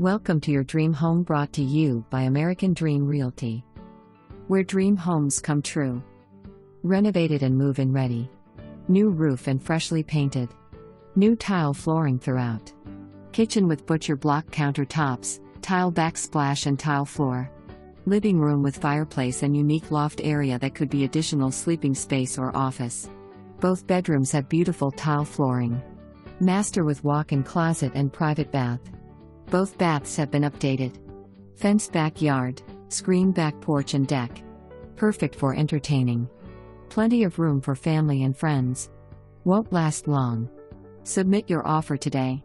Welcome to your dream home, brought to you by American Dream Realty, where dream homes come true. Renovated and move in ready. New roof and freshly painted. New tile flooring throughout. Kitchen with butcher block countertops, tile backsplash and tile floor. Living room with fireplace and unique loft area that could be additional sleeping space or office. Both bedrooms have beautiful tile flooring. Master with walk-in closet and private bath. Both baths have been updated. Fenced backyard, screened back porch and deck. Perfect for entertaining. Plenty of room for family and friends. Won't last long. Submit your offer today.